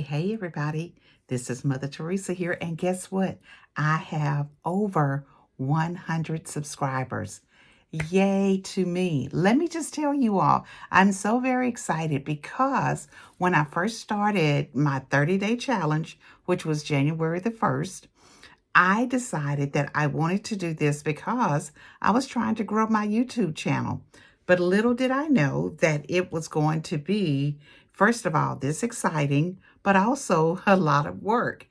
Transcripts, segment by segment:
Hey, everybody. This is Mother Teresa here. And guess what? I have over 100 subscribers. Yay to me. Let me just tell you all, I'm so very excited because when I first started my 30-day challenge, which was January the 1st, I decided that I wanted to do this because I was trying to grow my YouTube channel. But little did I know that it was going to be, first of all, this exciting, but also a lot of work.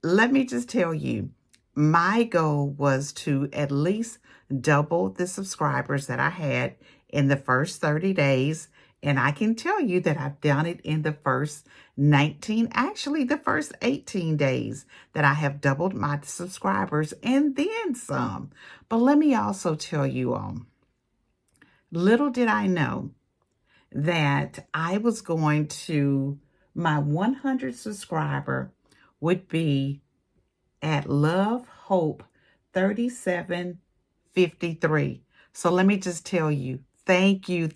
Let me just tell you, my goal was to at least double the subscribers that I had in the first 30 days. And I can tell you that I've done it in the first 19, actually the first 18 days that I have doubled my subscribers and then some. But let me also tell you all, little did I know that I was going to, my 100 subscriber would be at Love Hope 3753. So let me just tell you, thank you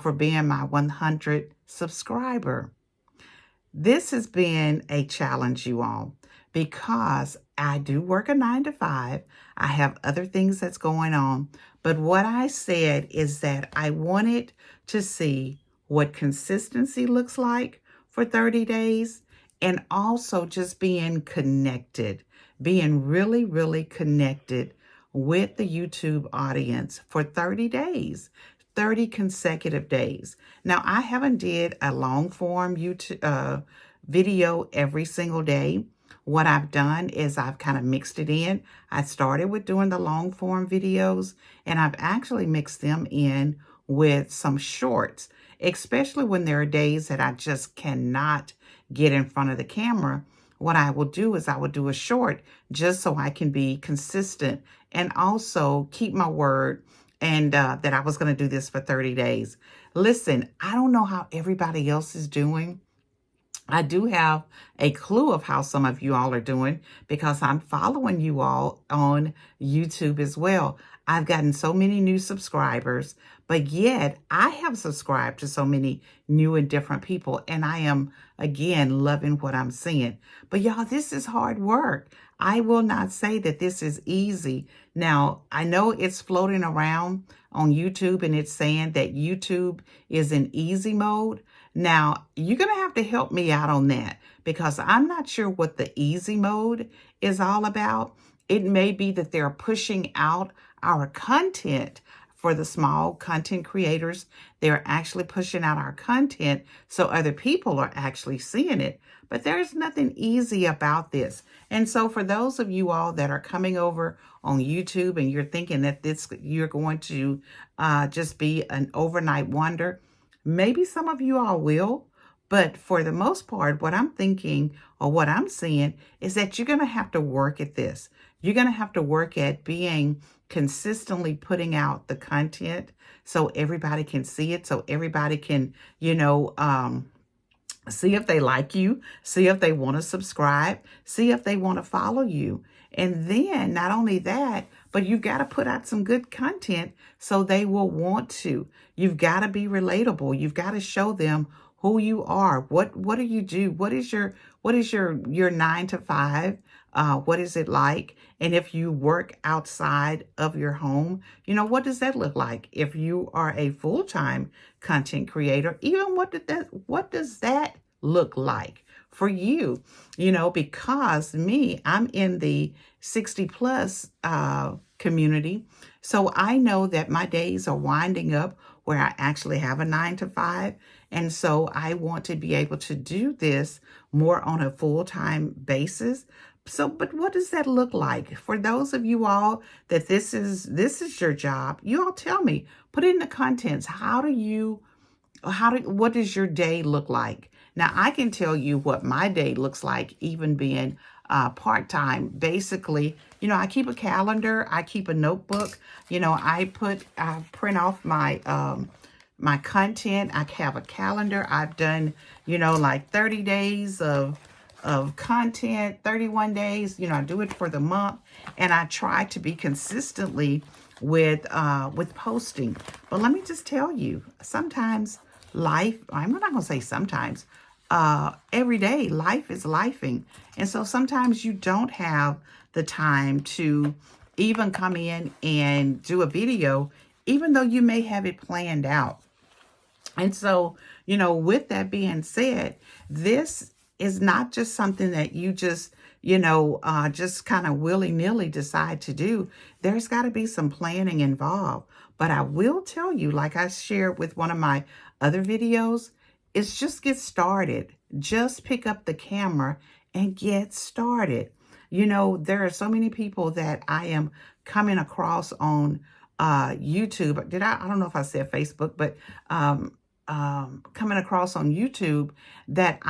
for being my 100 subscriber. This has been a challenge, you all, because I do work a 9 to 5. I have other things that's going on. But what I said is that I wanted to see what consistency looks like for 30 days and also just being connected, being really connected with the YouTube audience for 30 days. 30 consecutive days. Now, I haven't did a long form YouTube video every single day. What I've done is I've kind of mixed it in. I started with doing the long form videos, and I've actually mixed them in with some shorts, especially when there are days that I just cannot get in front of the camera. What I will do is I will do a short just so I can be consistent and also keep my word and that I was going to do this for 30 days. Listen, I don't know how everybody else is doing. I do have a clue of how some of you all are doing because I'm following you all on YouTube as well. I've gotten so many new subscribers, but yet I have subscribed to so many new and different people, and I am, again, loving what I'm seeing. But y'all, this is hard work. I will not say that this is easy. Now, I know it's floating around on YouTube and it's saying that YouTube is in easy mode. Now, you're going to have to help me out on that because I'm not sure what the easy mode is all about. It may be that they're pushing out our content for the small content creators. They're actually pushing out our content so other people are actually seeing it. But there's nothing easy about this. And so for those of you all that are coming over on YouTube and you're thinking that you're going to just be an overnight wonder, maybe some of you all will, but for the most part, what I'm thinking or what I'm seeing is that you're going to have to work at this. You're going to have to work at being consistently putting out the content so everybody can see it, so everybody can, see if they like you, see if they want to subscribe, see if they want to follow you. And then not only that, but you've got to put out some good content so they will want to. You've got to be relatable. You've got to show them who you are. What do you do? What is your 9 to 5? What is it like? And if you work outside of your home, what does that look like? If you are a full-time content creator, even what does that look like for you? Because I'm in the 60 plus community. So I know that my days are winding up where I actually have a 9 to 5. And so I want to be able to do this more on a full-time basis. So, but what does that look like? For those of you all that this is your job, you all tell me, put in the contents. What does your day look like? Now, I can tell you what my day looks like, even being part-time. Basically, I keep a calendar, I keep a notebook, I print off my my content. I have a calendar. I've done, like 30 days of content, 31 days, I do it for the month, and I try to be consistently with posting. But let me just tell you, sometimes life, I'm not going to say sometimes, every day. Life is lifing. And so sometimes you don't have the time to even come in and do a video, even though you may have it planned out. And so, with that being said, this is not just something that you just, just kind of willy-nilly decide to do. There's got to be some planning involved. But I will tell you, like I shared with one of my other videos, is just get started. Just pick up the camera and get started. There are so many people that I am coming across on YouTube. I don't know if I said Facebook, but coming across on YouTube that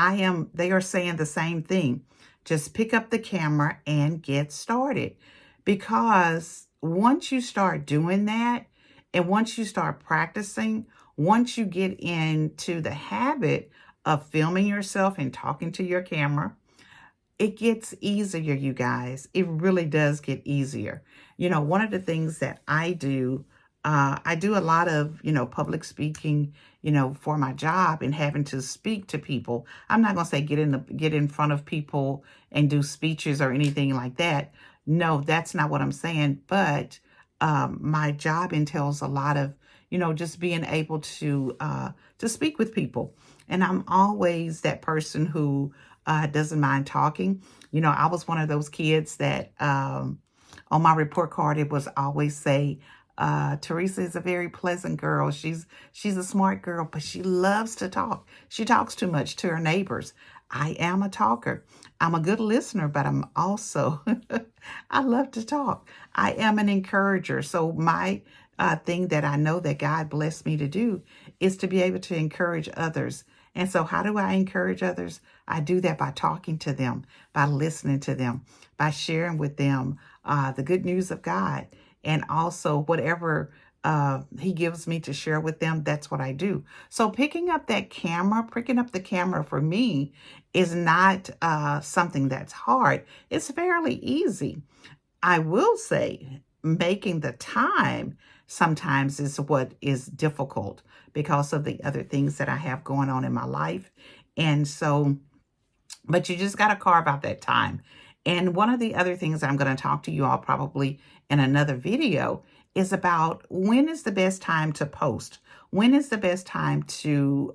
they are saying the same thing. Just pick up the camera and get started. Because once you start doing that, and once you start practicing, once you get into the habit of filming yourself and talking to your camera, it gets easier, you guys. It really does get easier. One of the things that I do a lot of, public speaking, for my job and having to speak to people. I'm not going to say get in front of people and do speeches or anything like that. No, that's not what I'm saying. But my job entails a lot of, just being able to speak with people. And I'm always that person who doesn't mind talking. I was one of those kids that on my report card, it was always say, Teresa is a very pleasant girl. She's a smart girl, but she loves to talk. She talks too much to her neighbors. I am a talker. I'm a good listener, but I'm also, I love to talk. I am an encourager. So my thing that I know that God blessed me to do is to be able to encourage others. And so how do I encourage others? I do that by talking to them, by listening to them, by sharing with them the good news of God. And also whatever he gives me to share with them, that's what I do. So picking up the camera for me is not something that's hard. It's fairly easy. I will say making the time sometimes is what is difficult because of the other things that I have going on in my life. And so, but you just got to carve out that time. And one of the other things I'm going to talk to you all probably in another video is about when is the best time to post? When is the best time to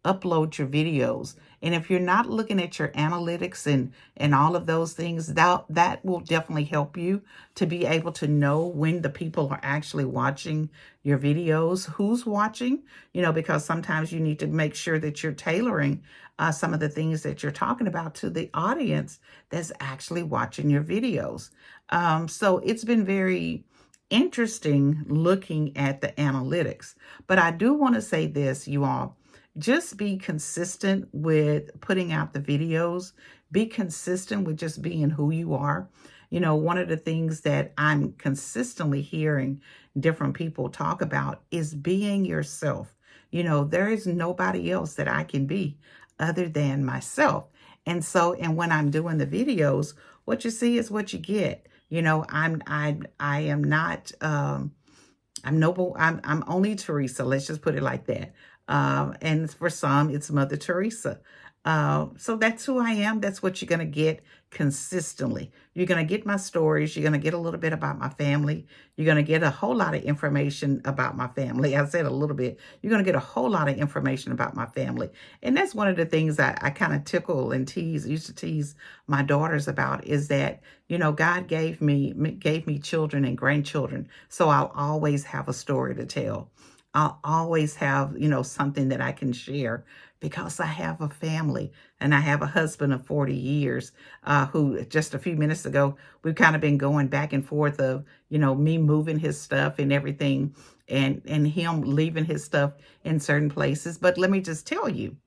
upload your videos? And if you're not looking at your analytics and all of those things, that will definitely help you to be able to know when the people are actually watching your videos, who's watching, because sometimes you need to make sure that you're tailoring some of the things that you're talking about to the audience that's actually watching your videos. So it's been very interesting looking at the analytics. But I do want to say this, you all, just be consistent with putting out the videos. Be consistent with just being who you are. One of the things that I'm consistently hearing different people talk about is being yourself. There is nobody else that I can be other than myself. And so, and when I'm doing the videos, what you see is what you get. I am not, I'm noble. I'm only Teresa. Let's just put it like that. And for some, it's Mother Teresa. So that's who I am. That's what you're going to get consistently. You're going to get my stories. You're going to get a little bit about my family. You're going to get a whole lot of information about my family. I said a little bit. You're going to get a whole lot of information about my family. And that's one of the things that I kind of tickle and used to tease my daughters about is that, God gave me children and grandchildren. So I'll always have a story to tell. I'll always have, something that I can share because I have a family and I have a husband of 40 years who just a few minutes ago, we've kind of been going back and forth of, me moving his stuff and everything and him leaving his stuff in certain places. But let me just tell you,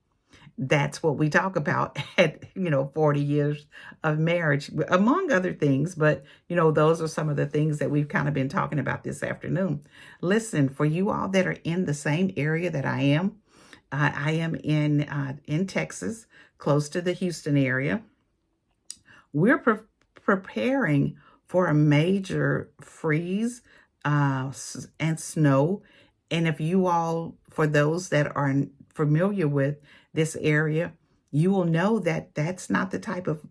that's what we talk about at, 40 years of marriage, among other things. But, those are some of the things that we've kind of been talking about this afternoon. Listen, for you all that are in the same area that I am in Texas, close to the Houston area. We're preparing for a major freeze and snow. And if you all, for those that are familiar with this area, you will know that that's not the type of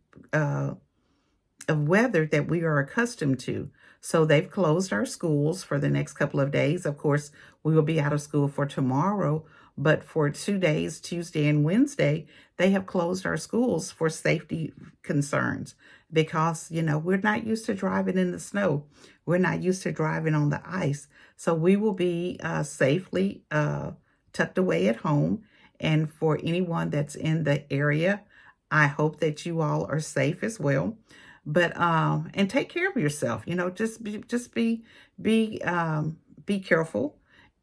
weather that we are accustomed to. So they've closed our schools for the next couple of days. Of course, we will be out of school for tomorrow, but for 2 days, Tuesday and Wednesday, they have closed our schools for safety concerns because, we're not used to driving in the snow. We're not used to driving on the ice. So we will be safely tucked away at home. And for anyone that's in the area, I hope that you all are safe as well. But and take care of yourself. Be careful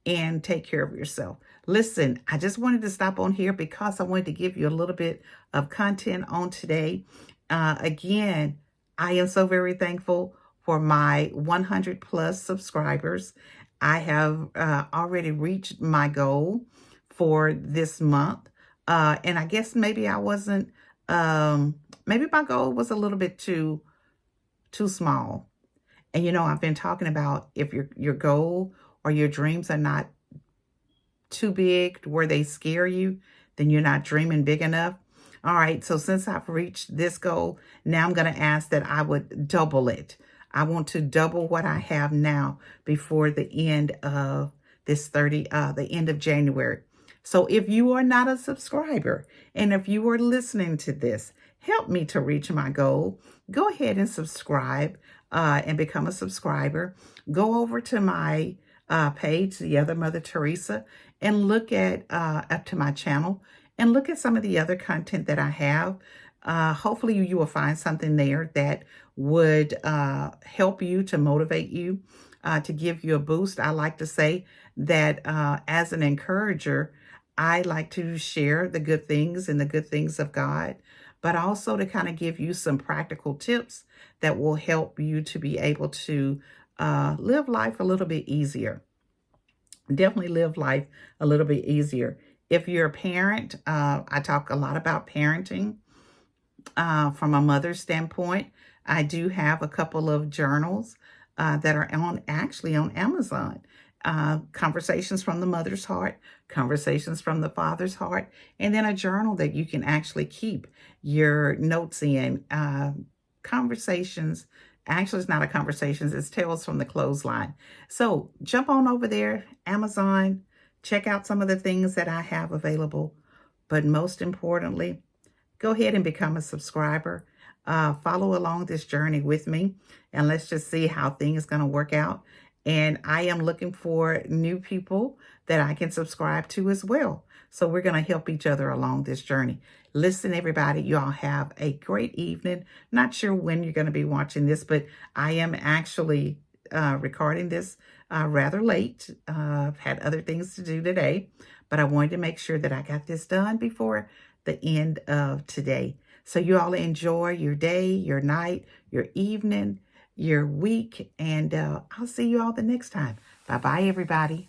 and take care of yourself. Listen, I just wanted to stop on here because I wanted to give you a little bit of content on today. Again, I am so very thankful for my 100 plus subscribers. I have already reached my goal for this month. And I guess maybe I wasn't, maybe my goal was a little bit too small. And I've been talking about if your goal or your dreams are not too big where they scare you, then you're not dreaming big enough. All right, so since I've reached this goal, now I'm going to ask that I would double it. I want to double what I have now before the end of the end of January. So if you are not a subscriber and if you are listening to this, help me to reach my goal. Go ahead and subscribe and become a subscriber. Go over to my page, The Other Mother Teresa, and look at up to my channel and look at some of the other content that I have. Hopefully you will find something there that would help you, to motivate you, to give you a boost. I like to say that as an encourager, I like to share the good things and the good things of God, but also to kind of give you some practical tips that will help you to be able to live life a little bit easier. Definitely live life a little bit easier. If you're a parent, I talk a lot about parenting from a mother's standpoint. I do have a couple of journals that are actually on Amazon. Conversations from the Mother's Heart, Conversations from the Father's Heart, and then a journal that you can actually keep your notes in. Conversations, actually it's not a conversations, it's Tales from the Clothesline. So jump on over there, Amazon, check out some of the things that I have available. But most importantly, go ahead and become a subscriber. Follow along this journey with me, and let's just see how things are going to work out. And I am looking for new people that I can subscribe to as well. So we're going to help each other along this journey. Listen, everybody, you all have a great evening. Not sure when you're going to be watching this, but I am actually recording this rather late. I've had other things to do today, but I wanted to make sure that I got this done before the end of today. So you all enjoy your day, your night, your evening, your week, and I'll see you all the next time. Bye-bye, everybody.